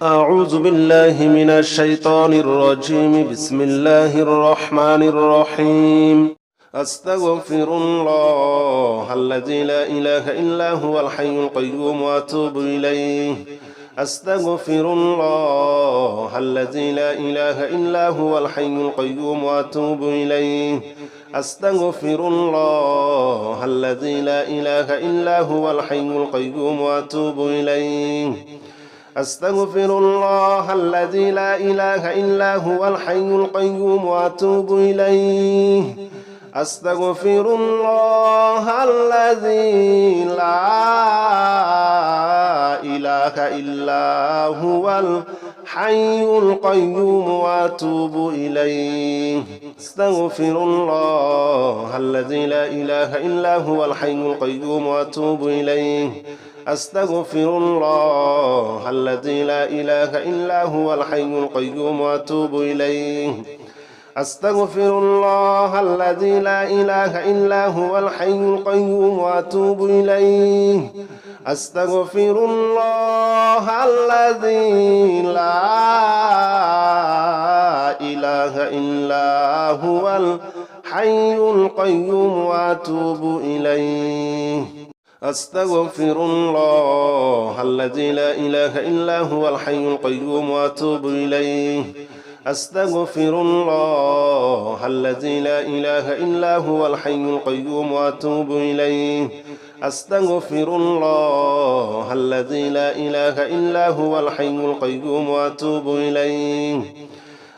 أعوذ بالله من الشيطان الرجيم. بسم الله الرحمن الرحيم. أستغفر الله الذي لا إله إلا هو الحي القيوم وأتوب إليه. أستغفر الله الذي لا إله إلا هو الحي القيوم وأتوب إليه. أستغفر الله الذي لا إله إلا هو الحي القيوم وأتوب إليه. أستغفر الله الذي لا إله إلا هو الحي القيوم وأتوب إليه. أستغفر الله الذي لا إله إلا هو الحي القيوم وأتوب إليه. أستغفر الله الذي لا إله إلا هو الحي القيوم وأتوب إليه. أستغفر الله الذي لا إله إلا هو الحي القيوم وأتوب إليه. أستغفر الله الذي لا إله إلا هو الحي القيوم وأتوب إليه. أستغفر الله الذي لا إله إلا هو الحي القيوم وأتوب إليه. أستغفر الله الذي لا إله إلا هو الحي القيوم وأتوب إليه. أستغفر الله الذي لا إله إلا هو الحي القيوم وأتوب إليه. أستغفر الله الذي لا إله إلا هو الحي القيوم وأتوب إليه.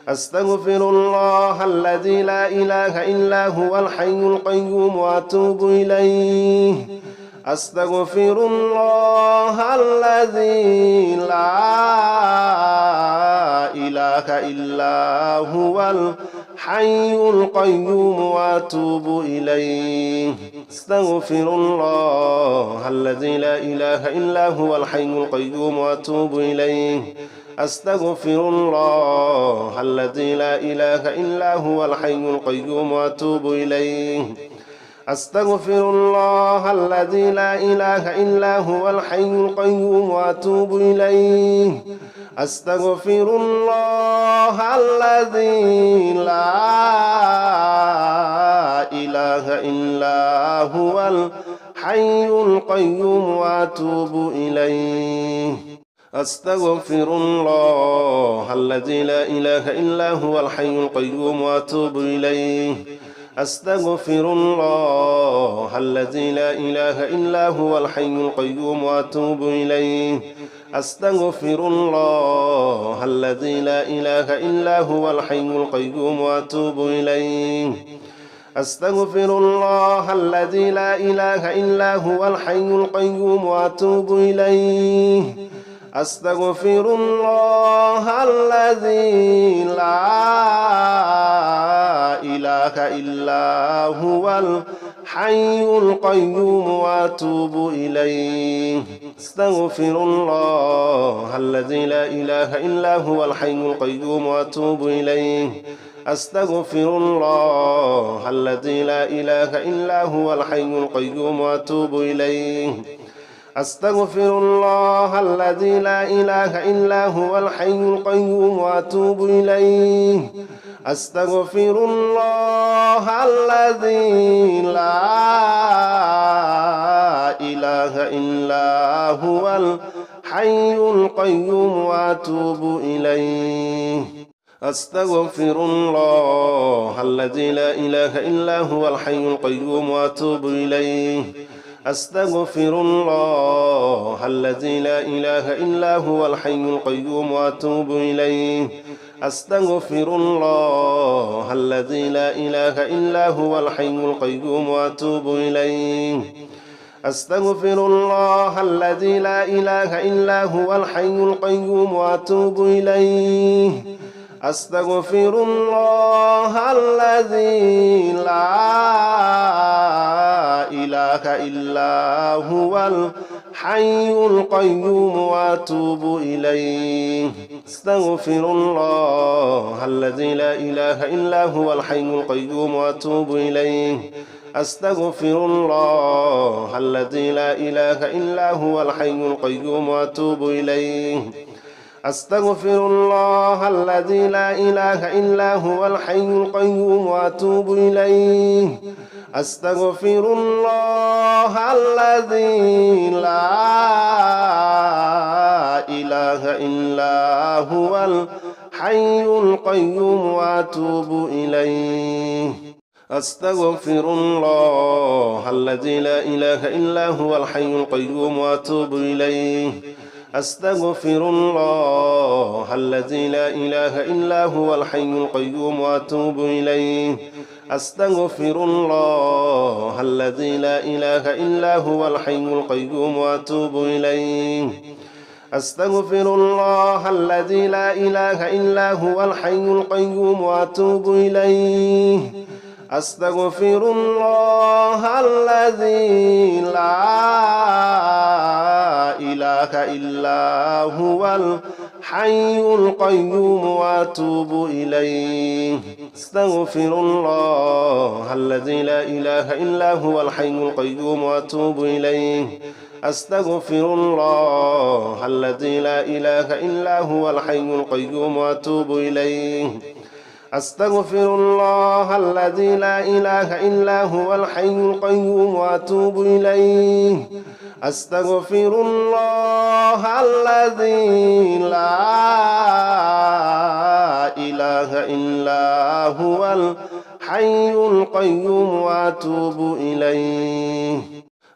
أستغفر الله الذي لا إله إلا هو الحي القيوم وأتوب إليه. أستغفر الله الذي لا إله إلا هو الحي القيوم وأتوب إليه. أستغفر الله الذي لا إله إلا هو الحي القيوم وأتوب إليه. أستغفر الله الذي لا إله إلا هو الحي القيوم وأتوب إليه. أستغفر الله الذي لا إله إلا هو الحي القيوم وأتوب إليه. أستغفر الله الذي لا إله إلا هو الحي القيوم وأتوب إليه. أستغفر الله الذي لا إله إلا هو الحي القيوم وأتوب إليه. أستغفر الله الذي لا إله إلا هو الحي القيوم وأتوب إليه. أستغفر الله الذي لا إله إلا هو الحي القيوم وأتوب إليه. أستغفر الله الذي لا إله إلا هو الحي القيوم وأتوب إليه. أستغفر الله الذي لا إله إلا هو الحي القيوم وأتوب إليه. أستغفر الله الذي لا إله إلا هو الحي القيوم وأتوب إليه. أستغفر الله الذي لا إله إلا هو الحي القيوم وأتوب إليه. أستغفر الله الذي لا إله إلا هو الحي القيوم وأتوب إليه. أستغفر الله الذي لا إله إلا هو الحي القيوم وأتوب إليه. أستغفر الله الذي لا إله إلا هو الحي القيوم وأتوب إليه. أستغفر الله الذي لا إله إلا هو الحي القيوم وأتوب إليه. أستغفر الله الذي لا إله إلا هو الحي القيوم وأتوب إليه. أستغفر الله الذي لا إله إلا هو الحي القيوم وأتوب إليه. أستغفر الله الذي لا إله إلا هو الحي القيوم وأتوب إليه. أستغفر الله الذي لا إله إلا هو الحي القيوم وأتوب إليه. أستغفر الله الذي لا إله إلا هو الحي القيوم وأتوب إليه. أستغفر الله الذي لا إله إلا هو الحي القيوم وأتوب إليه أستغفر الله الذي لا إله إلا هو الحي القيوم وأتوب إليه أستغفر الله الذي لا إله إلا هو الحي القيوم وأتوب إليه أستغفر الله الذي لا إله إلا هو الحي القيوم وأتوب إليه أستغفر الله الذي لا إله إلا هو الحي القيوم وأتوب إليه أستغفر الله الذي لا إله إلا هو الحي القيوم وأتوب إليه أستغفر الله الذي لا إله إلا هو الحي القيوم وأتوب إليه أستغفر الله الذي لا إله إلا هو الحي القيوم وأتوب إليه أستغفر الله الذي لا إله إلا هو الحي القيوم وأتوب إليه أستغفر الله الذي لا إله إلا هو الحي القيوم وأتوب إليه أستغفر الله الذي لا إله إلا هو الحي القيوم وأتوب إليه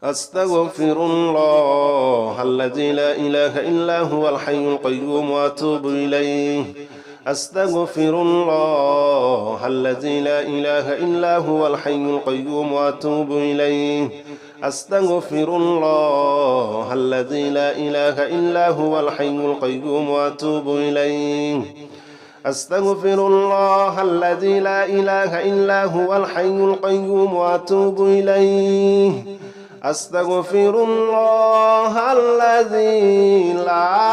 أستغفر الله الذي لا إله إلا هو الحي القيوم وأتوب إليه أستغفر الله الذي لا إله إلا هو الحي القيوم وأتوب إليه أستغفر الله الذي لا إله إلا هو الحي القيوم وأتوب إليه أستغفر الله الذي لا إله إلا هو الحي القيوم وأتوب إليه أستغفر الله الذي لا إله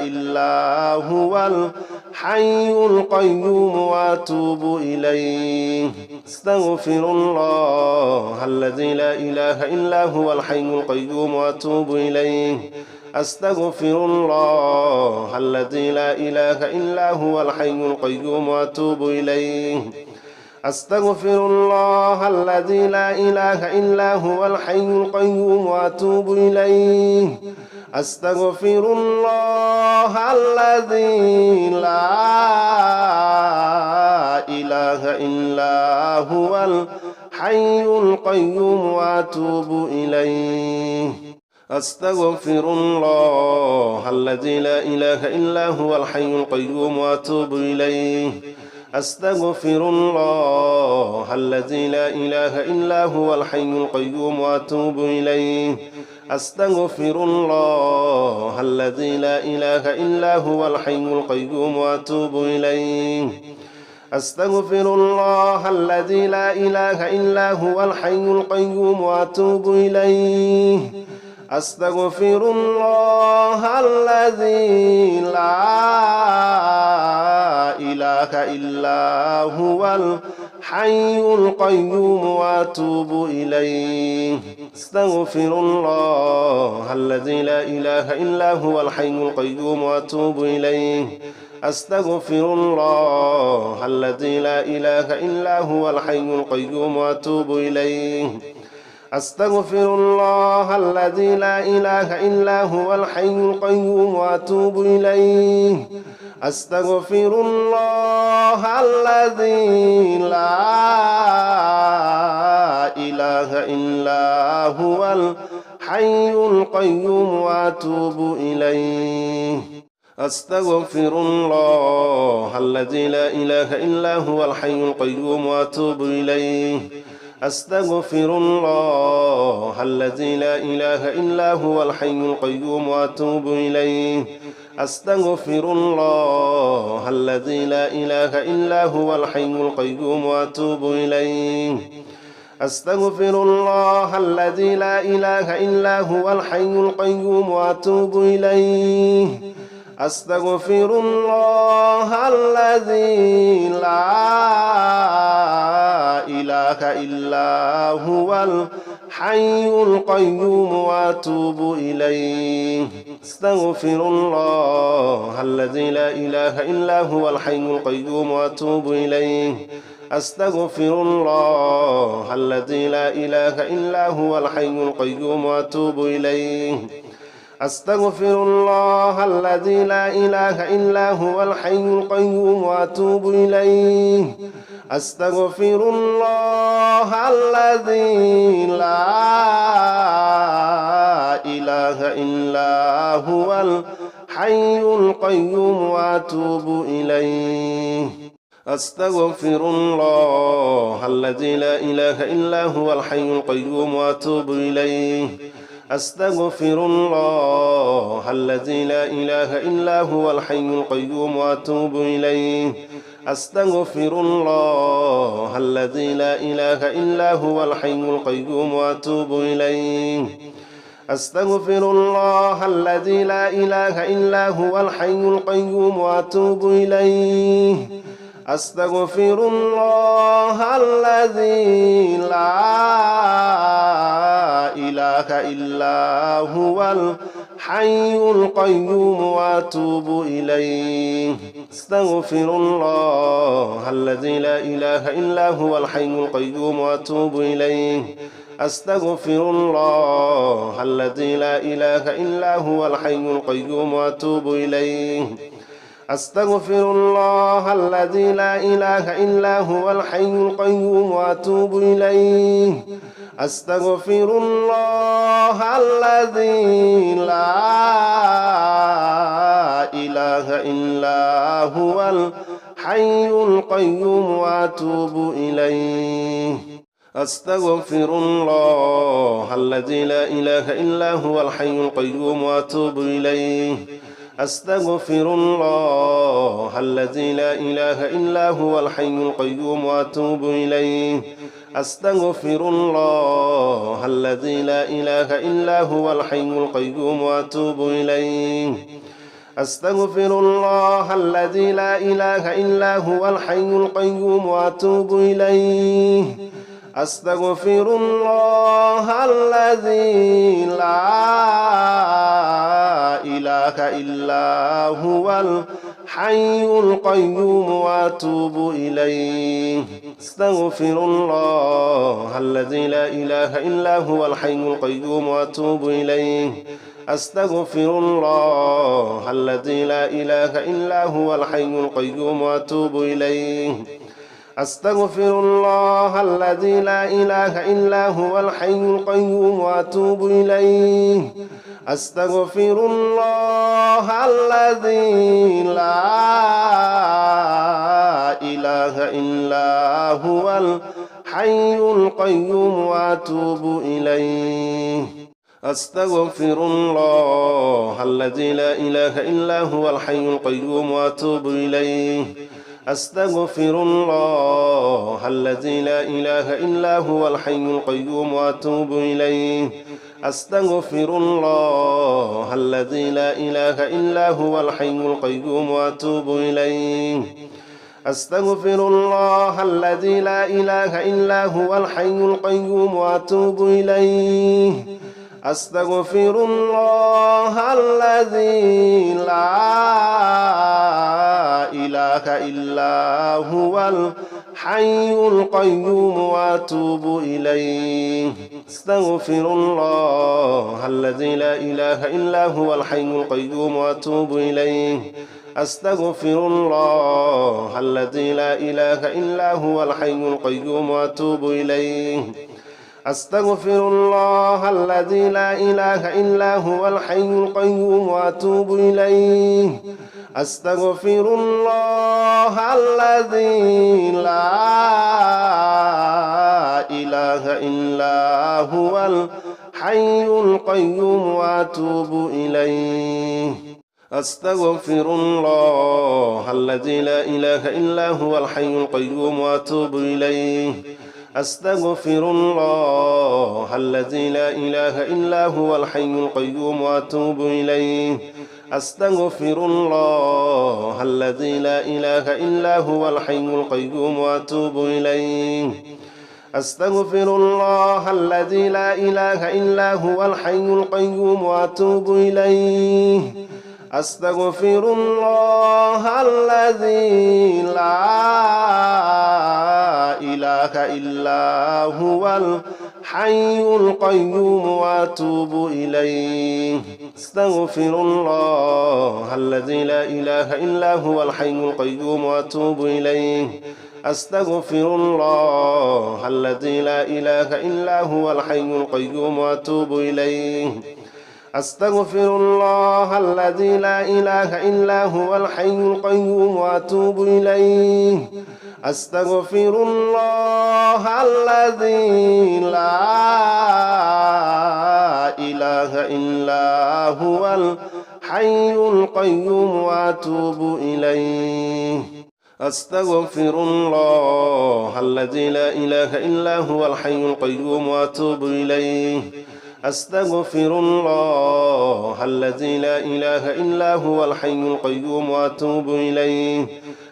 إلا هو الحي القيوم وأتوب إليه أستغفر الله الذي لا إله إلا هو الحي القيوم وأتوب إليه أستغفر الله الذي لا إله إلا هو الحي القيوم وأتوب إليه أستغفر الله الذي لا إله إلا هو الحي القيوم وأتوب إليه أستغفر الله الذي لا إله إلا هو الحي القيوم وأتوب إليه أستغفر الله الذي لا إله إلا هو الحي القيوم وأتوب إليه أستغفر الله الذي لا إله إلا هو الحي القيوم وأتوب إليه أستغفر الله الذي لا إله إلا هو الحي القيوم وأتوب إليه أستغفر الله الذي لا إله إلا هو الحي القيوم وأتوب إليه أستغفر الله الذي لا إله إلا هو الحي القيوم وأتوب إليه أستغفر الله الذي لا إله إلا هو الحي القيوم وأتوب إليه أستغفر الله الذي لا إله إلا هو الحي القيوم وأتوب إليه أستغفر الله الذي لا إله إلا هو الحي القيوم وأتوب إليه أستغفر الله الذي لا إله إلا هو الحي القيوم وأتوب إليه أستغفر الله الذي لا إله إلا هو الحي القيوم وأتوب إليه أستغفر الله الذي لا إله إلا هو الحي القيوم وأتوب إليه أستغفر الله الذي لا إله إلا هو الحي القيوم وأتوب إليه أستغفر الله الذي لا إله إلا هو الحي القيوم وأتوب إليه أستغفر الله الذي لا إله إلا هو الحي القيوم وأتوب إليه أستغفر الله الذي لا إله إلا هو الحي القيوم وأتوب إليه أستغفر الله الذي لا إله إلا هو الحي القيوم وأتوب إليه أستغفر الله الذي لا إله إلا هو الحي القيوم وأتوب إليه أستغفر الله الذي لا إله إلا هو الحي القيوم وأتوب إليه أستغفر الله الذي لا إله إلا هو الحي القيوم وأتوب إليه أستغفر الله الذي لا إله إلا هو الحي القيوم وأتوب إليه أستغفر الله الذي لا إله إلا هو الحي القيوم وأتوب إليه أستغفر الله الذي لا إله إلا هو الحي القيوم وأتوب إليه أستغفر الله الذي لا إله إلا هو الحي القيوم وأتوب إليه أستغفر الله الذي لا إله إلا هو الحي القيوم وأتوب إليه أستغفر الله الذي لا إله إلا هو الحي القيوم وأتوب إليه أستغفر الله الذي لا إله إلا هو الحي القيوم وأتوب إليه أستغفر الله الذي لا إله إلا هو الحي القيوم وأتوب إليه أستغفر الله الذي لا إله إلا هو الحي القيوم وأتوب إليه أستغفر الله الذي لا إله إلا هو الحي القيوم وأتوب إليه أستغفر الله الذي لا إله إلا هو الحي القيوم وأتوب إليه أستغفر الله الذي لا إله إلا هو الحي القيوم وأتوب إليه أستغفر الله الذي لا إله إلا هو الحي القيوم وأتوب إليه أستغفر الله الذي لا إله إلا هو الحي القيوم وأتوب إليه أستغفر الله الذي لا إله إلا هو الحي القيوم وأتوب إليه أستغفر الله الذي لا إله إلا هو الحي القيوم وأتوب إليه أستغفر الله الذي لا إله إلا هو الحي القيوم وأتوب إليه أستغفر الله الذي لا إله إلا هو الحي القيوم وأتوب إليه أستغفر الله الذي لا إله إلا هو الحي القيوم وأتوب إليه أستغفر الله الذي لا إله إلا هو الحي القيوم وأتوب إليه أستغفر الله الذي لا إله إلا هو الحي القيوم وأتوب إليه أستغفر الله الذي لا إله إلا هو الحي القيوم وأتوب إليه أستغفر الله الذي لا إله إلا هو الحي القيوم وأتوب إليه أستغفر الله الذي لا إله إلا هو الحي القيوم وأتوب إليه أستغفر الله الذي لا إله إلا هو الحي القيوم وأتوب إليه أستغفر الله الذي لا إله إلا هو الحي القيوم وأتوب إليه أستغفر الله الذي لا إله إلا هو الحي القيوم وأتوب إليه أستغفر الله الذي لا إله إلا هو الحي القيوم وأتوب إليه أستغفر الله الذي لا إله إلا هو الحي القيوم وأتوب إليه أستغفر الله الذي لا إله إلا هو الحي القيوم وأتوب إليه أستغفر الله الذي لا إله إلا هو الحي القيوم وأتوب إليه أستغفر الله الذي لا إله إلا هو الحي القيوم وأتوب إليه أستغفر الله الذي لا إله إلا هو الحي القيوم وأتوب إليه أستغفر الله الذي لا إله إلا هو الحي القيوم وأتوب إليه أستغفر الله الذي لا إله إلا هو الحي القيوم وأتوب إليه أستغفر الله الذي لا إله إلا هو الحي القيوم وأتوب إليه أستغفر الله الذي لا إله إلا هو الحي القيوم وأتوب إليه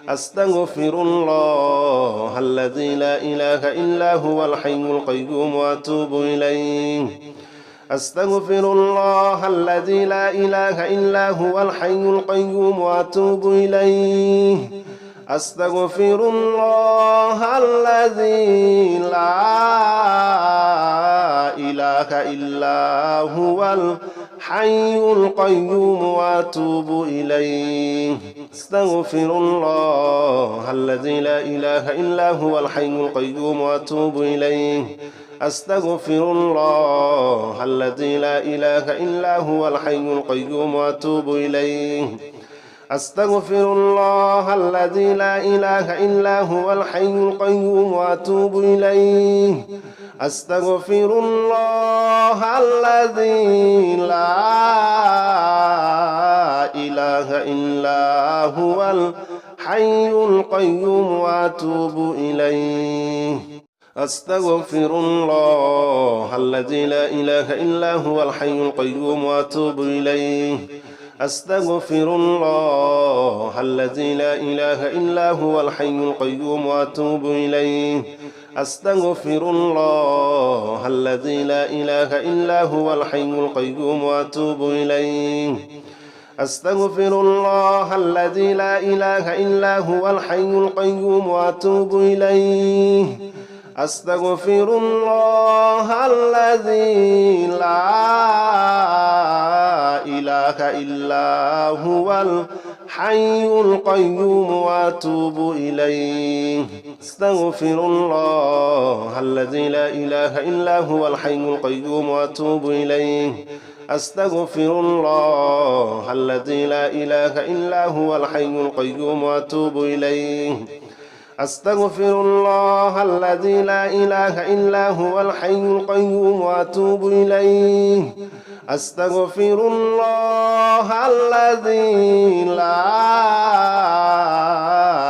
أستغفر الله الذي لا إله إلا هو الحي القيوم وأتوب إليه أستغفر الله الذي لا إله إلا هو الحي القيوم وأتوب إليه أستغفر الله الذي لا إله إلا هو الحي القيوم وأتوب إليه أستغفر الله الذي لا إله إلا هو الحي القيوم وأتوب إليه أستغفر الله الذي لا إله إلا هو الحي القيوم وأتوب إليه أستغفر الله الذي لا إله إلا هو الحي القيوم وأتوب إليه أستغفر الله الذي لا إله إلا هو الحي القيوم وأتوب إليه أستغفر الله الذي لا إله إلا هو الحي القيوم وأتوب إليه أستغفر الله الذي لا إله إلا هو الحي القيوم وأتوب إليه أستغفر الله الذي لا إله إلا هو الحي القيوم وأتوب إليه أستغفر الله الذي لا إله إلا هو الحي القيوم وأتوب إليه أستغفر الله الذي لا إله إلا هو الحي القيوم وأتوب إليه أستغفر الله الذي لا إله إلا هو الحي القيوم وأتوب إليه أستغفر الله الذي لا إله إلا هو الحي القيوم وأتوب إليه أستغفر الله الذي لا إله إلا هو الحي القيوم وأتوب إليه أستغفر الله الذي لا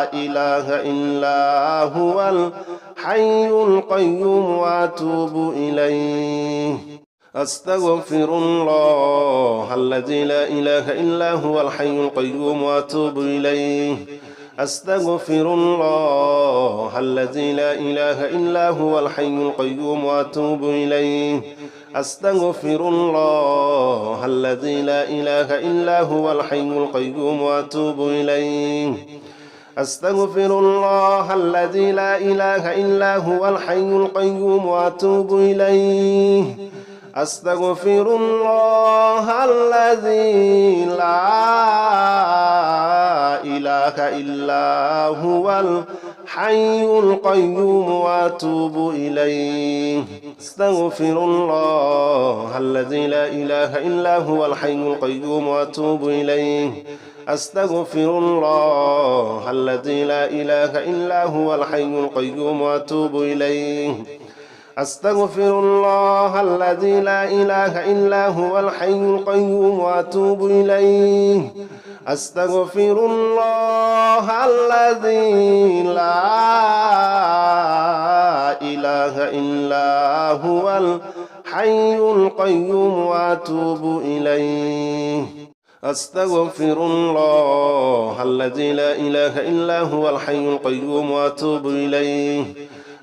إله إلا هو الحي القيوم وأتوب إليه أستغفر الله الذي لا إله إلا هو الحي القيوم وأتوب إليه أستغفر الله الذي لا إله إلا هو الحي القيوم وأتوب إليه أستغفر الله الذي لا إله إلا هو الحي القيوم وأتوب إليه أستغفر الله الذي لا إله إلا هو الحي القيوم وأتوب إليه أستغفر الله الذي لا إله إلا هو الحي القيوم وأتوب إليه أستغفر الله الذي لا إله إلا هو الحي القيوم وأتوب إليه أستغفر الله الذي لا إله إلا هو الحي القيوم وأتوب إليه أستغفر الله الذي لا إله إلا هو الحي القيوم وأتوب إليه أستغفر الله الذي لا إله إلا هو الحي القيوم وأتوب إليه أستغفر الله الذي لا إله إلا هو الحي القيوم وأتوب إليه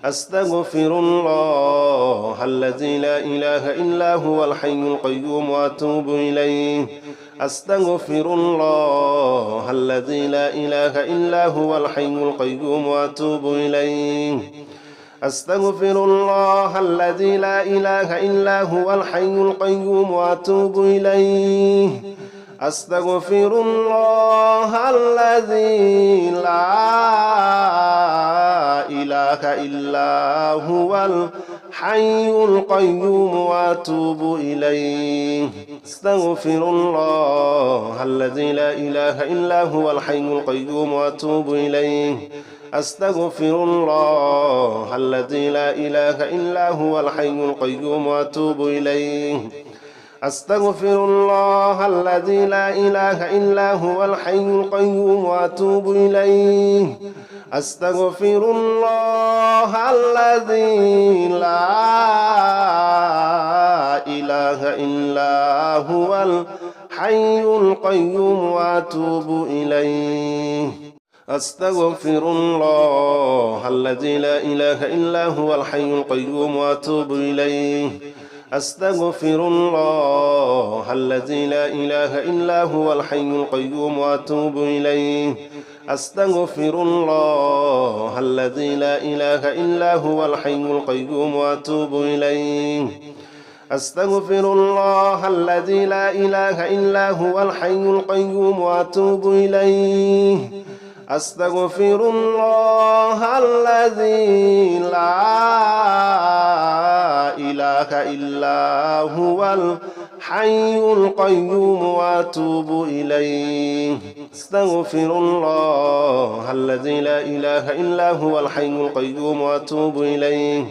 أستغفر الله الذي لا إله إلا هو الحي القيوم وأتوب إليه أستغفر الله الذي لا إله إلا هو الحي القيوم وأتوب إليه أستغفر الله الذي لا إله إلا هو الحي القيوم وأتوب إليه أستغفر الله الذي لا إله إلا هو الحي القيوم وأتوب إليه أستغفر الله الذي لا إله إلا هو الحي القيوم وأتوب إليه أستغفر الله الذي لا إله إلا هو الحي القيوم وأتوب إليه أستغفر الله الذي لا إله إلا هو الحي القيوم وأتوب إليه أستغفر الله الذي لا إله إلا هو الحي القيوم وأتوب إليه أستغفر الله الذي لا إله إلا هو الحي القيوم وأتوب إليه أستغفر الله الذي لا إله إلا هو الحي القيوم وأتوب إليه أستغفر الله الذي لا إله إلا هو الحي القيوم وأتوب إليه أستغفر الله الذي لا إله إلا هو الحي القيوم وأتوب إليه أستغفر الله الذي لا إله إلا هو الحي القيوم وأتوب إليه أستغفر الله الذي لا إله إلا هو الحي القيوم وأتوب إليه أستغفر الله الذي لا إله إلا هو الحي القيوم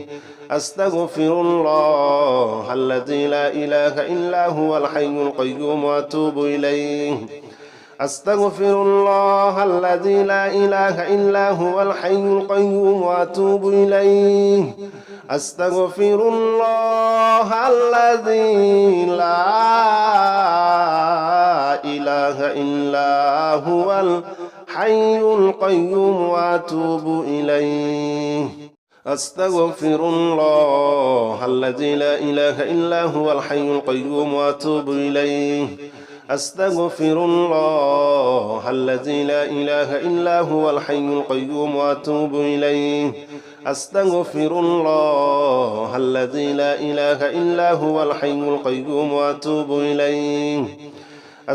وأتوب إليه أستغفر الله الذي لا إله إلا هو الحي القيوم وأتوب إليه أستغفر الله الذي لا إله إلا هو الحي القيوم وأتوب إليه أستغفر الله الذي لا إله إلا هو الحي القيوم وأتوب إليه أستغفر الله الذي لا إله إلا هو الحي القيوم وأتوب إليه أستغفر الله الذي لا إله إلا هو الحي القيوم وأتوب إليه أستغفر الله الذي لا إله إلا هو الحي القيوم وأتوب إليه أستغفر الله الذي لا إله إلا هو الحي القيوم وأتوب إليه أستغفر الله الذي لا إله إلا هو الحي القيوم وأتوب إليه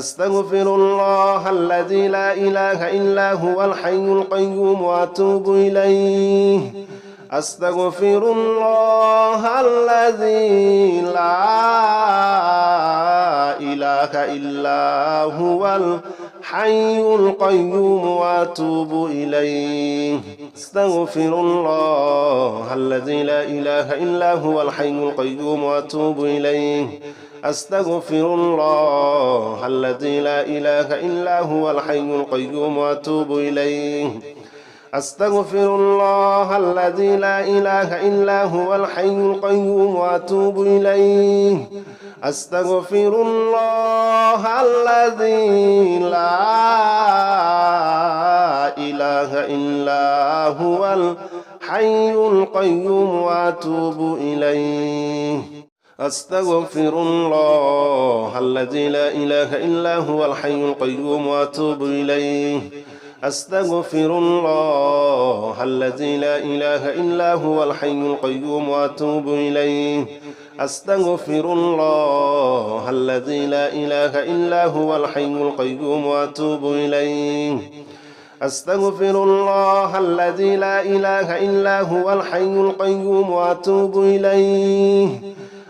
أستغفر الله الذي لا إله إلا هو الحي القيوم وأتوب إليه أستغفر الله الذي لا إله إلا هو الحي القيوم وأتوب إليه أستغفر الله الذي لا إله إلا هو الحي القيوم وأتوب إليه أستغفر الله الذي لا إله إلا هو الحي القيوم وأتوب إليه أستغفر الله الذي لا إله إلا هو الحي القيوم وأتوب إليه أستغفر الله الذي لا إله إلا هو الحي القيوم وأتوب إليه أستغفر الله الذي لا إله إلا هو الحي القيوم وأتوب إليه أستغفر الله الذي لا إله إلا هو الحي القيوم وأتوب إليه أستغفر الله الذي لا إله إلا هو الحي القيوم وأتوب إليه أستغفر الله الذي لا إله إلا هو الحي القيوم وأتوب إليه أستغفر الله الذي لا إله إلا هو الحي القيوم وأتوب إليه لا إله إلا هو الحي القيوم وأتوب إليه أستغفر الله الذي لا إله إلا هو الحي القيوم وأتوب إليه أستغفر الله الذي لا إله إلا هو الحي القيوم وأتوب إليه أستغفر الله الذي لا إله إلا هو الحي القيوم وأتوب إليه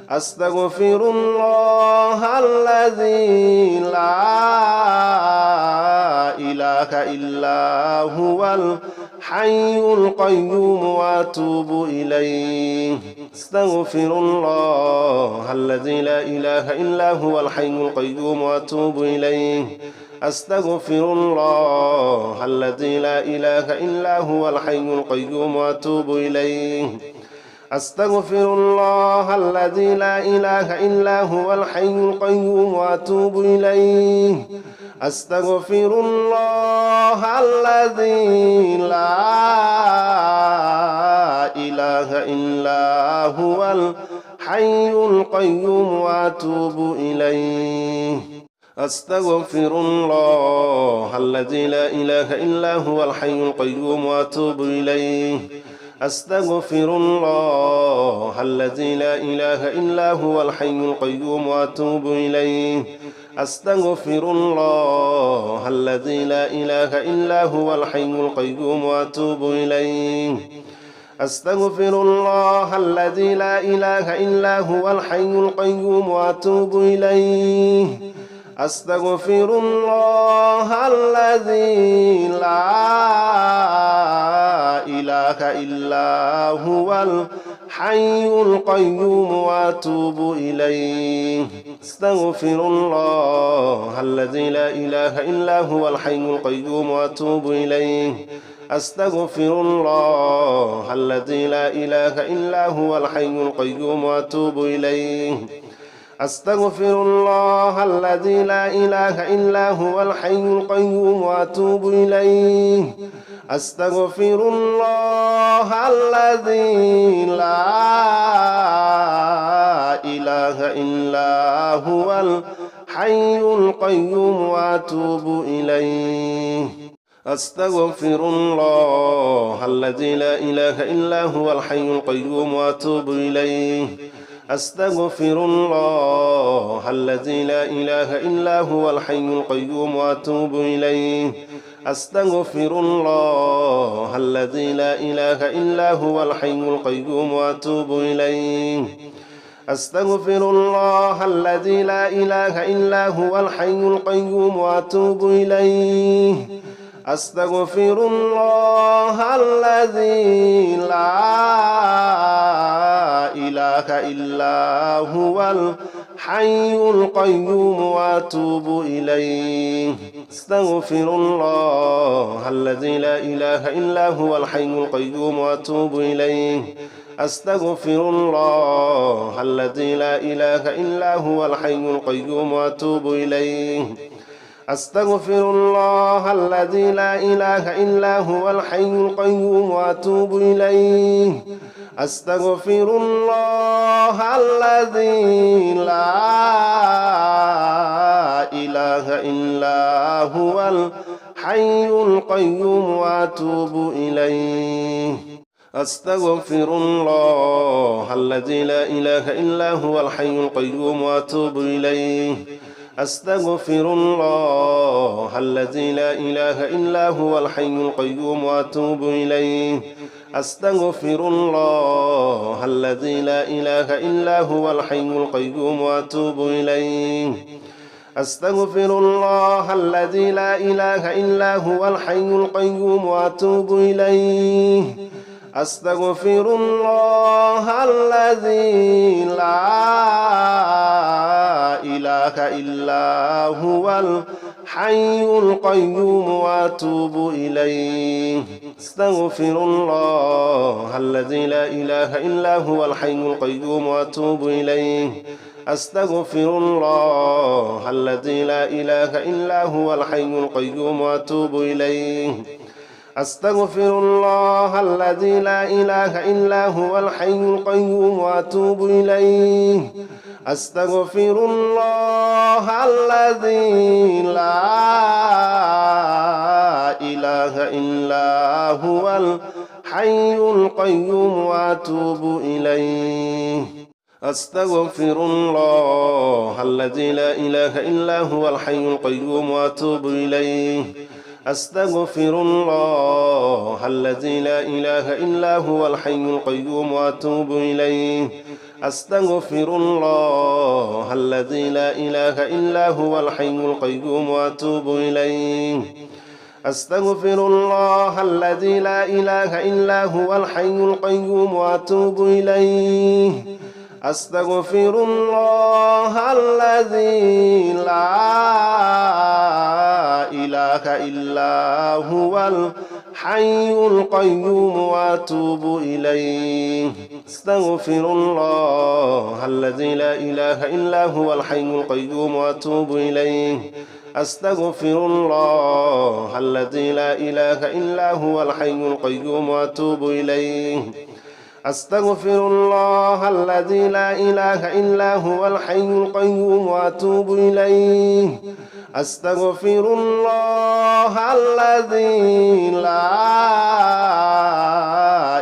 أستغفر الله الذي لا إله إلا هو الحي القيوم وأتوب إليه أستغفر الله الذي لا إله إلا هو الحي القيوم وأتوب إليه أستغفر الله الذي لا إله إلا هو الحي القيوم وأتوب إليه أستغفر الله الذي لا إله إلا هو الحي القيوم وأتوب إليه أستغفر الله الذي لا إله إلا هو الحي القيوم وأتوب إليه أستغفر الله الذي لا إله إله إلا هو الحي القيوم وأتوب إليه أستغفر الله الذي لا إله إلا هو الحي القيوم وأتوب إليه أستغفر الله الذي لا إله إلا هو الحي القيوم وأتوب إليه أستغفر الله الذي لا إله إلا هو الحي القيوم وأتوب إليه أستغفر الله الذي لا إله إلا هو الحي القيوم وأتوب إليه أستغفر الله الذي لا إله إلا هو الحي القيوم وأتوب إليه أستغفر الله الذي لا إله إلا هو الحي القيوم وأتوب إليه أستغفر الله الذي لا إله إلا هو الحي القيوم وأتوب إليه أستغفر الله الذي لا إله إلا هو الحي القيوم وأتوب إليه أستغفر الله الذي لا إله إلا هو الحي القيوم وأتوب إليه أستغفر الله الذي لا إله إلا هو الحي القيوم وأتوب إليه أستغفر الله الذي لا إله إلا هو الحي القيوم وأتوب إليه أستغفر الله الذي لا إله إلا هو الحي القيوم وأتوب إليه أستغفر الله الذي لا إله إلا هو الحي القيوم وأتوب إليه أستغفر الله الذي لا إله إلا هو الحي القيوم وأتوب إليه أستغفر الله الذي لا إله إلا هو الحي القيوم وأتوب إليه أستغفر الله الذي لا إله إلا هو الحي القيوم وأتوب إليه أستغفر الله الذي لا إله إلا هو الحي القيوم وأتوب إليه أستغفر الله الذي لا إله إلا هو الحي القيوم وأتوب إليه أستغفر الله الذي لا إله إلا هو الحي القيوم وأتوب إليه أستغفر الله الذي لا إله إلا هو الحي القيوم وأتوب إليه أستغفر الله الذي لا إله إلا هو الحي القيوم وأتوب إليه أستغفر الله الذي لا إله إلا هو الحي القيوم وأتوب إليه أستغفر الله الذي لا إله إلا هو الحي القيوم وأتوب إليه أستغفر الله الذي لا إله إلا هو الحي القيوم وأتوب إليه أستغفر الله الذي لا إله إلا هو الحي القيوم وأتوب إليه أستغفر الله الذي لا إله إلا هو الحي القيوم وأتوب إليه أستغفر الله الذي لا إله إلا هو الحي القيوم وأتوب إليه أستغفر الله الذي لا إله إلا هو الحي القيوم وأتوب إليه أستغفر الله الذي لا إله إلا هو الحي القيوم وأتوب إليه أستغفر الله الذي لا إله إلا هو الحي القيوم وأتوب إليه أستغفر الله الذي لا إله إلا هو الحي القيوم وأتوب إليه أستغفر الله الذي لا إله إلا هو الحي القيوم وأتوب إليه أستغفر الله الذي لا إله إلا هو الحي القيوم وأتوب إليه أستغفر الله الذي لا إله إلا هو الحي القيوم وأتوب إليه أستغفر الله الذي لا إله إلا هو الحي القيوم وأتوب إليه أستغفر الله الذي لا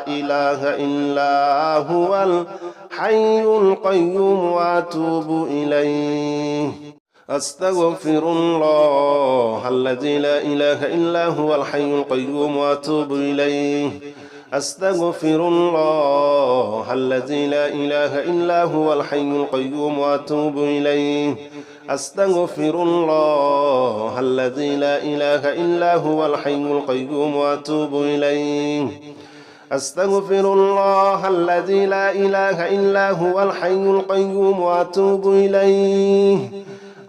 إله إلا هو الحي القيوم وأتوب إليه أستغفر الله الذي لا إله إلا هو الحي القيوم وأتوب إليه أستغفر الله الذي لا إله إلا هو الحي القيوم وأتوب إليه أستغفر الله الذي لا إله إلا هو الحي القيوم وأتوب إليه أستغفر الله الذي لا إله إلا هو الحي القيوم وأتوب إليه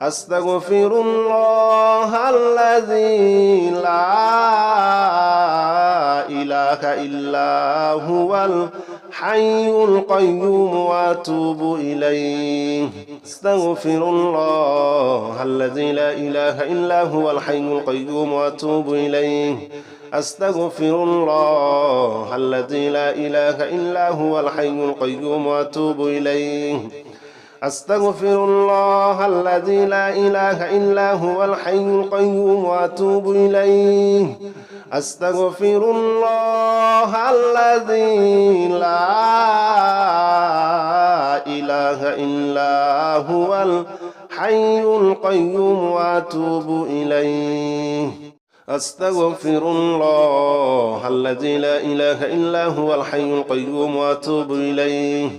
أستغفر الله الذي لا إله إلا هو الحي القيوم وأتوب إليه أستغفر الله الذي لا إله إلا هو الحي القيوم وأتوب إليه أستغفر الله الذي لا إله إلا هو الحي القيوم وأتوب إليه أستغفر الله الذي لا إله إلا هو الحي القيوم وأتوب إليه أستغفر الله الذي لا إله إلا هو الحي القيوم وأتوب إليه أستغفر الله الذي لا إله إلا هو الحي القيوم وأتوب إليه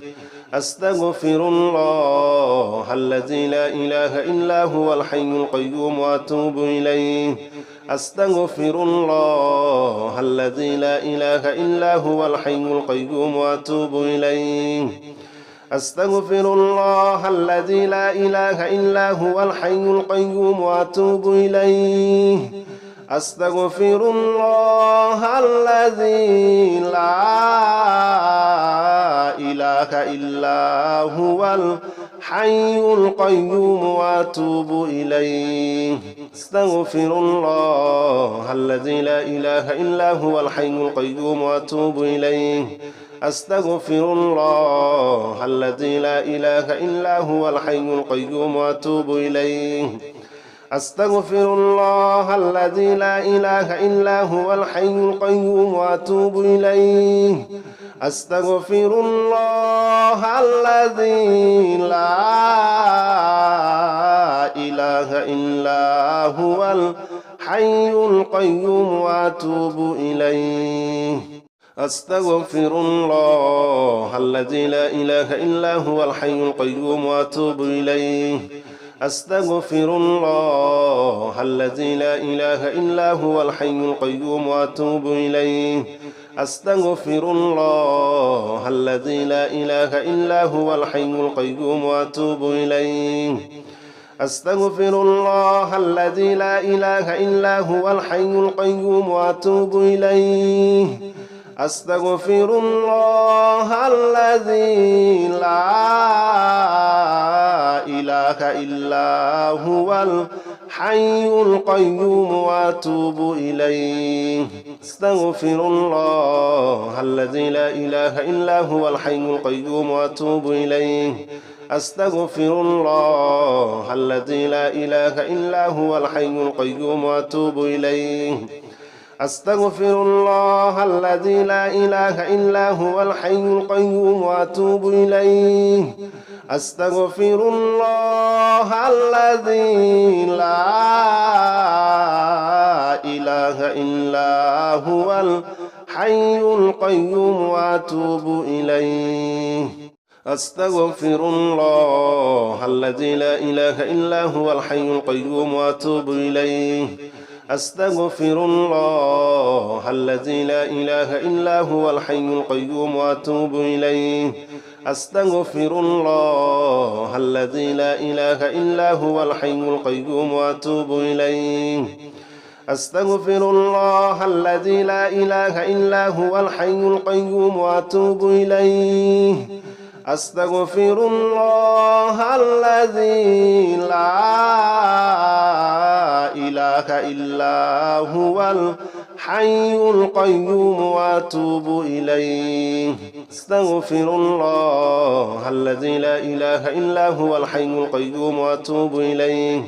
أستغفر الله الذي لا إله إلا هو الحي القيوم وأتوب إليه أستغفر الله الذي لا إله إلا هو الحي القيوم وأتوب إليه أستغفر الله الذي لا إله إلا هو الحي القيوم وأتوب إليه أستغفر الله الذي لا إله إلا هو الحي القيوم وأتوب إليه أستغفر الله الذي لا إله إلا هو الحي القيوم وأتوب إليه أستغفر الله الذي لا إله إلا هو الحي القيوم وأتوب إليه أستغفر الله الذي لا إله إلا هو الحي القيوم وأتوب إليه أستغفر الله الذي لا إله إلا هو الحي القيوم وأتوب إليه أستغفر الله الذي لا إله إلا هو الحي القيوم وأتوب إليه أستغفر الله الذي لا إله إلا هو الحي القيوم وأتوب إليه أستغفر الله الذي لا إله إلا هو الحي القيوم وأتوب إليه أستغفر الله الذي لا إله إلا هو الحي القيوم وأتوب إليه أستغفر الله الذي لا إله إلا هو الحي القيوم وأتوب إليه أستغفر الله الذي لا إله إلا هو الحي القيوم وأتوب إليه أستغفر الله الذي لا إله إلا هو الحي القيوم وأتوب إليه أستغفر الله الذي لا إله إلا هو الحي القيوم وأتوب إليه أستغفر الله الذي لا إله إلا هو الحي القيوم وأتوب إليه أستغفر الله الذي لا إله إلا هو الحي القيوم وأتوب إليه أستغفر الله الذي لا إله إلا هو الحي القيوم وأتوب إليه أستغفر الله الذي لا إله إلا هو الحي القيوم وأتوب إليه أستغفر الله الذي لا إله إلا هو الحي القيوم وأتوب إليه أستغفر الله الذي لا إله إلا هو الحي القيوم وأتوب إليه أستغفر الله الذي لا إله إلا هو الحي القيوم وأتوب إليه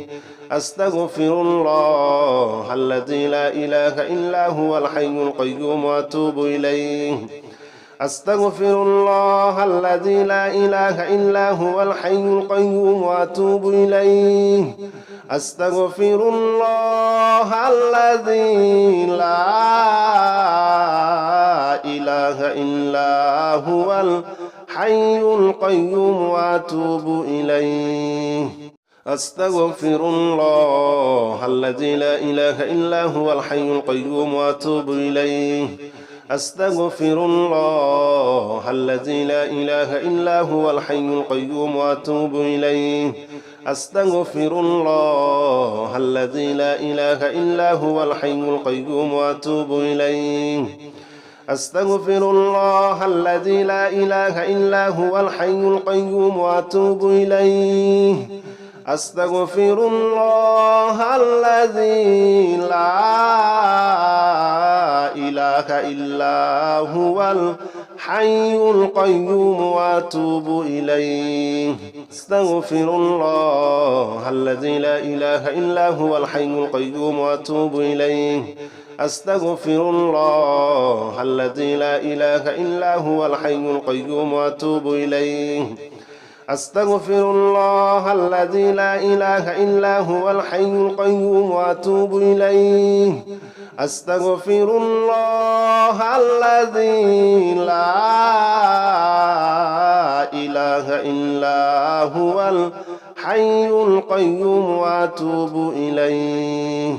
أستغفر الله الذي لا إله إلا هو الحي القيوم وأتوب إليه أستغفر الله الذي لا إله إلا هو الحي القيوم وأتوب إليه أستغفر الله الذي لا إله إلا هو الحي القيوم وأتوب إليه أستغفر الله الذي لا إله إلا هو الحي القيوم وأتوب إليه أستغفر الله الذي لا إله إلا هو الحي القيوم وأتوب إليه أستغفر الله الذي لا إله إلا هو الحي القيوم وأتوب إليه أستغفر الله الذي لا إله إلا هو الحي القيوم وأتوب إليه أستغفر الله الذي لا إله إلا هو الحي القيوم وأتوب إليه أستغفر الله الذي لا إله إلا هو الحي القيوم وأتوب إليه أستغفر الله الذي لا إله إلا هو الحي القيوم وأتوب إليه أستغفر الله الذي لا إله إلا هو الحي القيوم وأتوب إليه أستغفر الله الذي لا إله إلا هو الحي القيوم وأتوب إليه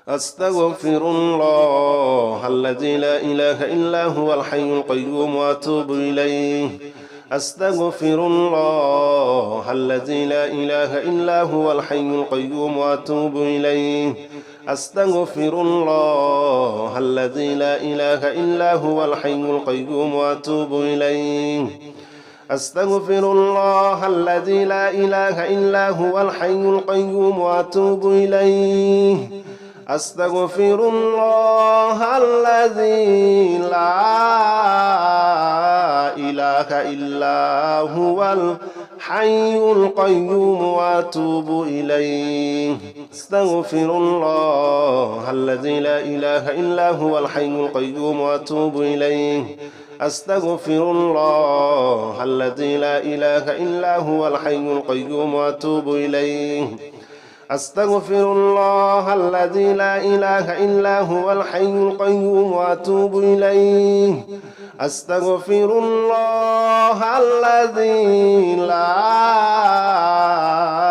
أستغفر الله الذي لا إله إلا هو الحي القيوم وأتوب إليه أستغفر الله الذي لا إله إلا هو الحي القيوم وأتوب إليه أستغفر الله الذي لا إله إلا هو الحي القيوم وأتوب إليه أستغفر الله الذي لا إله إلا هو الحي القيوم وأتوب إليه أستغفر الله الذي لا إله إلا هو الحي القيوم وأتوب إليه أستغفر الله الذي لا إله إلا هو الحي القيوم وأتوب إليه أستغفر الله الذي لا إله إلا هو الحي القيوم وأتوب إليه أستغفر الله الذي لا إله إلا هو الحي القيوم وأتوب إليه أستغفر الله الذي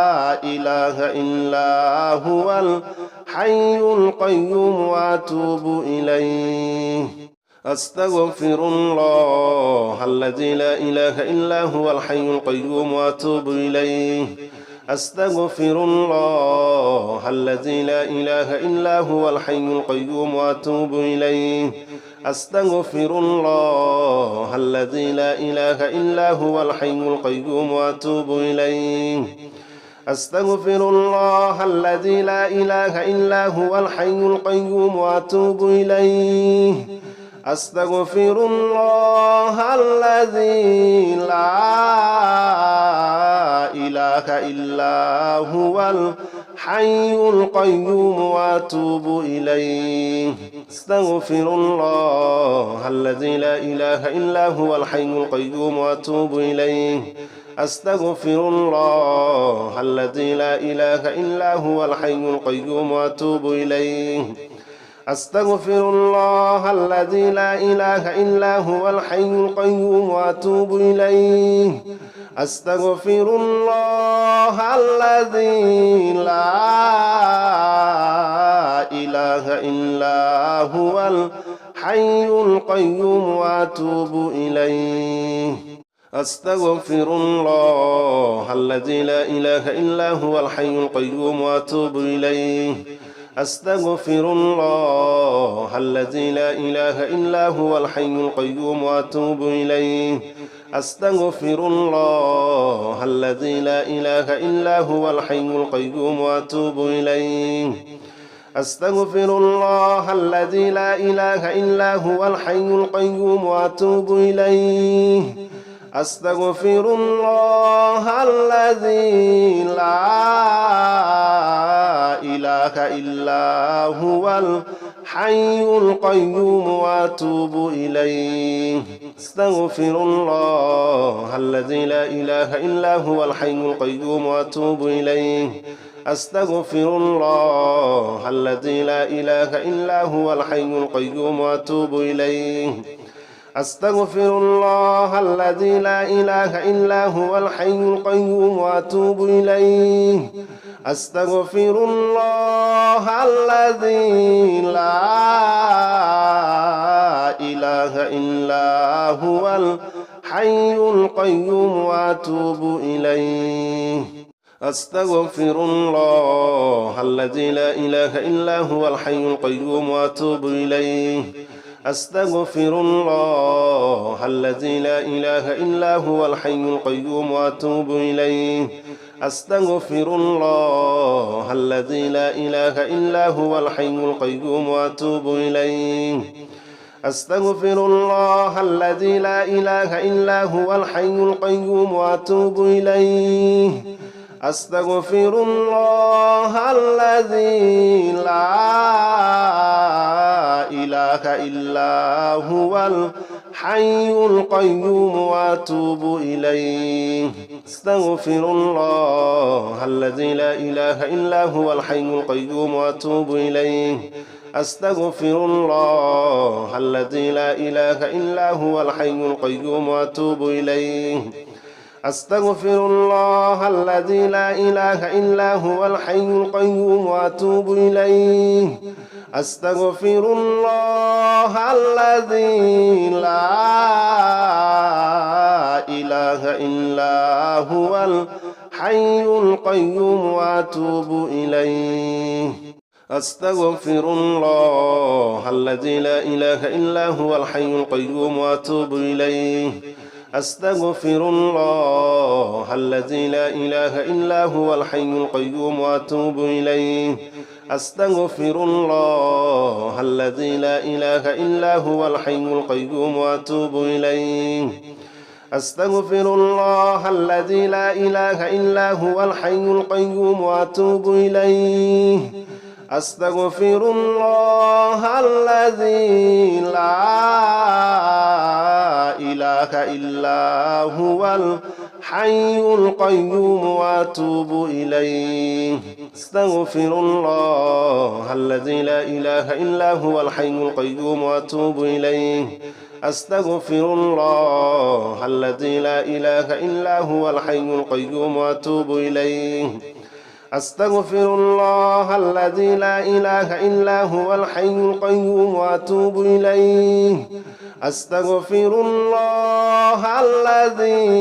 لا إله إلا هو الحي القيوم وأتوب إليه أستغفر الله الذي لا إله إلا هو الحي القيوم وأتوب إليه أستغفر الله الذي لا إله إلا هو الحي القيوم وأتوب إليه أستغفر الله الذي لا إله إلا هو الحي القيوم وأتوب إليه أستغفر الله الذي لا إله إلا هو الحي القيوم وأتوب إليه أستغفر الله الذي لا إله إلا هو الحي القيوم وأتوب إليه أستغفر الله الذي لا إله إلا هو الحي القيوم وأتوب إليه أستغفر الله الذي لا إله إلا هو الحي القيوم وأتوب إليه أستغفر الله الذي لا إله إلا هو الحي القيوم وأتوب إليه أستغفر الله الذي لا إله إلا هو الحي القيوم وأتوب إليه أستغفر الله الذي لا إله إلا هو الحي القيوم وأتوب إليه أستغفر الله الذي لا إله إلا هو الحي القيوم وأتوب إليه أستغفر الله الذي لا إله إلا هو الحي القيوم وأتوب إليه أستغفر الله الذي لا إله إلا هو الحي القيوم وأتوب إليه أستغفر الله الذي لا إله إلا هو الحي القيوم وأتوب إليه أستغفر الله الذي لا إله إلا هو الحي القيوم وأتوب إليه أستغفر الله الذي لا إله إلا هو الحي القيوم وأتوب إليه أستغفر الله الذي لا إله إلا هو الحي القيوم وأتوب إليه أستغفر الله الذي لا إله إلا هو الحي القيوم وأتوب إليه أستغفر الله الذي لا إله إلا هو الحي القيوم وأتوب إليه أستغفر الله الذي لا إله إلا هو الحي القيوم وأتوب إليه أستغفر الله الذي لا إله إلا هو الحي القيوم وأتوب إليه أستغفر الله الذي لا إله إلا هو الحي القيوم وأتوب إليه أستغفر الله الذي لا إله إلا هو الحي القيوم وأتوب إليه أستغفر الله الذي لا إله إلا هو الحي القيوم وأتوب إليه أستغفر الله الذي لا إله إلا هو الحي القيوم وأتوب إليه أستغفر الله الذي لا إله إلا هو الحي القيوم وأتوب إليه أستغفر الله الذي لا إله إلا هو الحي القيوم وأتوب إليه أستغفر الله الذي لا إله إلا هو الحي القيوم وأتوب إليه أستغفر الله الذي لا إله إلا هو الحي القيوم وأتوب إليه أستغفر الله الذي لا إله إلا هو الحي القيوم وأتوب إليه أستغفر الله الذي لا إله إلا هو الحي القيوم وأتوب إليه أستغفر الله الذي لا إله إلا هو الحي القيوم وأتوب إليه أستغفر الله الذي لا إله إلا هو الحي القيوم وأتوب إليه أستغفر الله الذي لا إله إلا هو الحي القيوم وأتوب إليه أستغفر الله الذي لا إله إلا هو الحي القيوم وأتوب إليه أستغفر الله الذي لا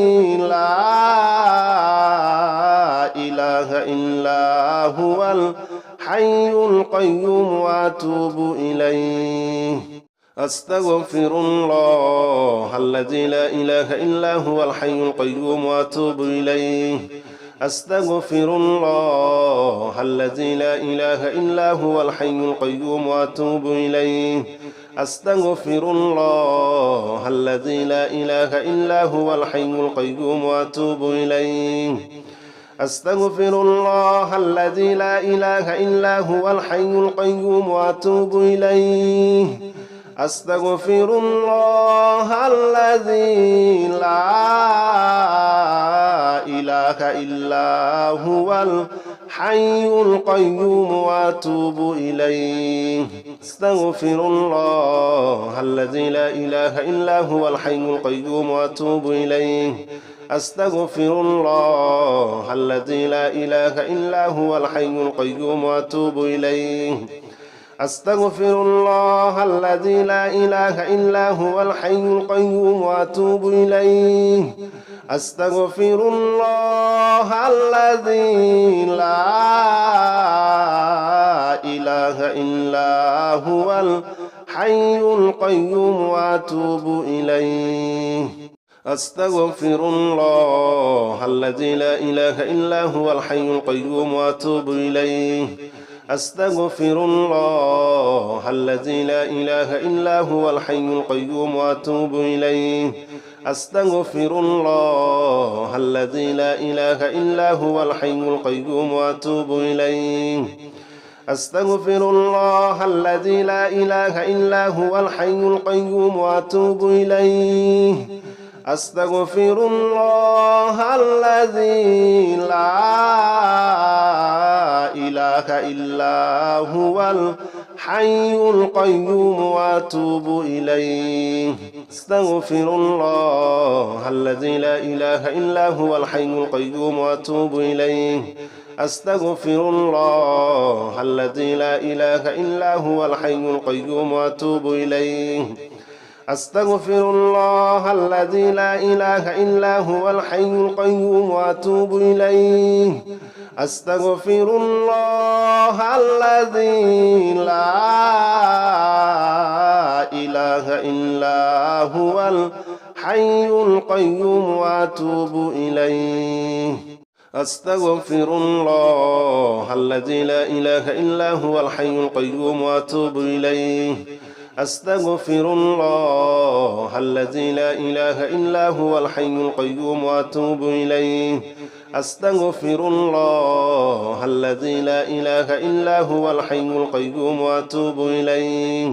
إله إلا هو الحي القيوم وأتوب إليه أستغفر الله الذي لا إله إلا هو الحي القيوم وأتوب إليه أستغفر الله الذي لا إله إلا هو الحي القيوم وأتوب إليه أستغفر الله الذي لا إله إلا هو الحي القيوم وأتوب إليه أستغفر الله الذي لا إله إلا هو الحي القيوم وأتوب إليه أستغفر الله الذي لا إله إلا هو الحي القيوم وأتوب إليه أستغفر الله الذي لا إله إلا هو الحي القيوم وأتوب إليه أستغفر الله الذي لا إله إلا هو الحي القيوم وأتوب إليه أستغفر الله الذي لا إله إلا هو الحي القيوم وأتوب إليه أستغفر الله الذي لا إله إلا هو الحي القيوم وأتوب إليه أستغفر الله الذي لا إله إلا هو الحي القيوم وأتوب إليه أستغفر الله الذي لا إله إلا هو الحي القيوم وأتوب إليه أستغفر الله الذي لا إله إلا هو الحي القيوم وأتوب إليه أستغفر الله الذي لا إله إلا هو الحي القيوم وأتوب إليه أستغفر الله الذي لا إله إلا هو الحي القيوم وأتوب إليه أستغفر الله الذي لا إله إلا هو الحي القيوم وأتوب إليه أستغفر الله الذي لا إله إلا هو الحي القيوم وأتوب إليه أستغفر الله الذي لا إله إلا هو الحي القيوم وأتوب إليه أستغفر الله الذي لا إله إلا هو الحي القيوم وأتوب إليه أستغفر الله الذي لا إله إلا هو الحي القيوم وأتوب إليه أستغفر الله الذي لا إله إلا هو الحي القيوم وأتوب إليه أستغفر الله الذي لا إله إلا هو الحي القيوم وأتوب إليه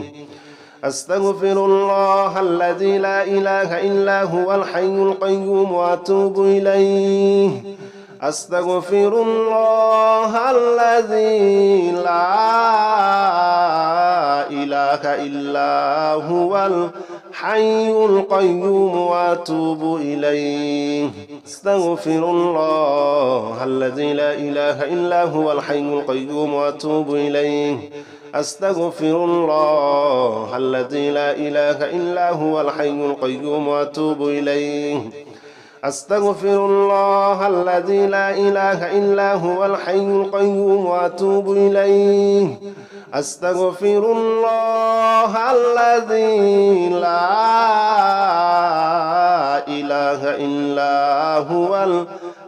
أستغفر الله الذي لا إله إلا هو الحي القيوم وأتوب إليه أستغفر الله الذي لا إله إلا هو الحي القيوم وأتوب إليه أستغفر الله الذي لا إله إلا هو الحي القيوم وأتوب إليه أستغفر الله الذي لا إله إلا هو الحي القيوم وأتوب إليه أستغفر الله الذي لا إله إلا هو الحي القيوم وأتوب إليه أستغفر الله الذي لا إله إلا هو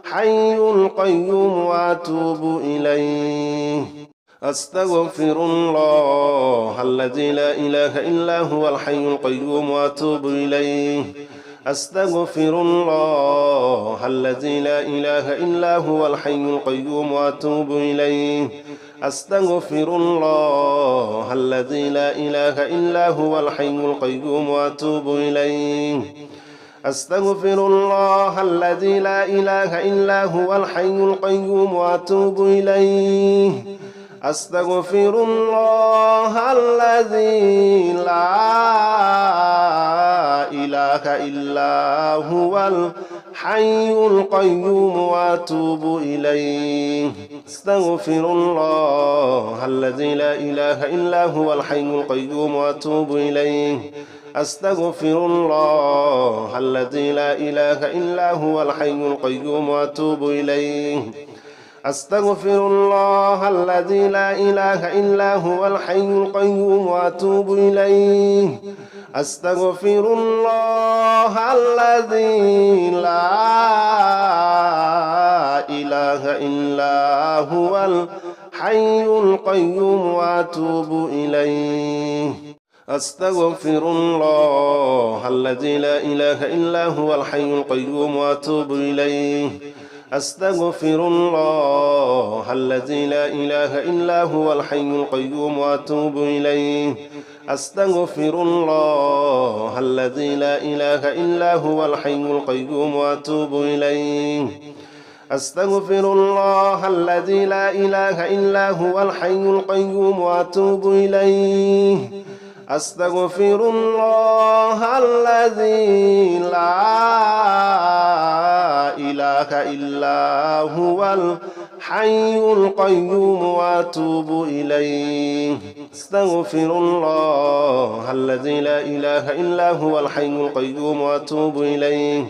الحي القيوم وأتوب إليه أستغفر الله الذي لا إله إلا هو الحي القيوم وأتوب إليه أستغفر الله الذي لا إله إلا هو الحي القيوم وأتوب إليه أستغفر الله الذي لا إله إلا هو الحي القيوم وأتوب إليه أستغفر الله الذي لا إله إلا هو الحي القيوم وأتوب إليه أستغفر الله الذي لا إله إلا هو الحي القيوم وأتوب إليه أستغفر الله الذي لا إله إلا هو الحي القيوم وأتوب إليه أستغفر الله الذي لا إله إلا هو الحي القيوم وأتوب إليه أستغفر الله الذي لا إله إلا هو الحي القيوم وأتوب إليه أستغفر الله الذي لا إله إلا هو الحي القيوم وأتوب إليه أستغفر الله الذي لا إله إلا هو الحي القيوم وأتوب إليه أستغفر الله الذي لا إله إلا هو الحي القيوم وأتوب إليه أستغفر الله الذي لا إله إلا هو الحي القيوم وأتوب إليه أستغفر الله الذي لا إله إلا هو الحي القيوم وأتوب إليه أستغفر الله الذي لا إله إلا هو الحي القيوم وأتوب إليه أستغفر الله الذي لا إله إلا هو الحي القيوم وأتوب إليه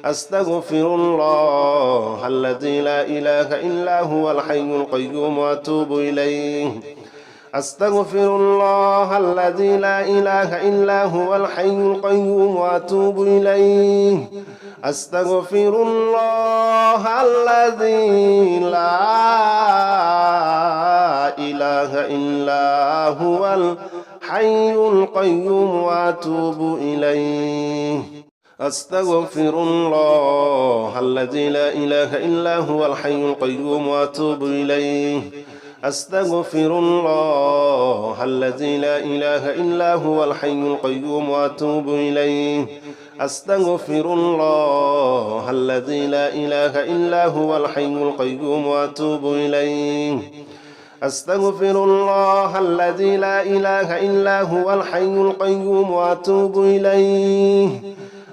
أستغفر الله الذي لا إله إلا هو الحي القيوم وأتوب إليه أستغفر الله الذي لا إله إلا هو الحي القيوم وأتوب إليه أستغفر الله الذي لا إله إلا هو الحي القيوم وأتوب إليه أستغفر الله الذي لا إله إلا هو الحي القيوم وأتوب إليه أستغفر الله الذي لا إله إلا هو الحي القيوم وأتوب إليه أستغفر الله الذي لا إله إلا هو الحي القيوم وأتوب إليه أستغفر الله الذي لا إله إلا هو الحي القيوم وأتوب إليه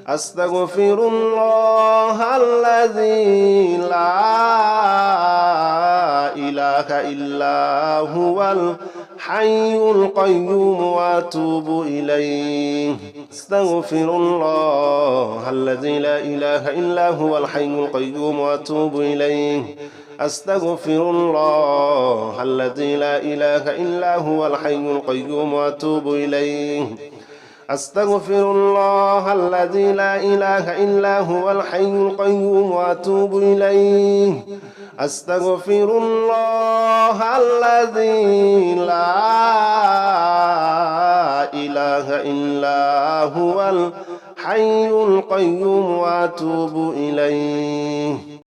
أستغفر الله الذي لا إله إلا هو الحي القيوم وأتوب إليه أستغفر الله الذي لا إله إلا هو الحي القيوم وأتوب إليه أستغفر الله الذي لا إله إلا هو الحي القيوم وأتوب إليه أستغفر الله الذي لا إله إلا هو الحي القيوم وأتوب إليه أستغفر الله الذي لا إله إلا هو الحي القيوم وأتوب إليه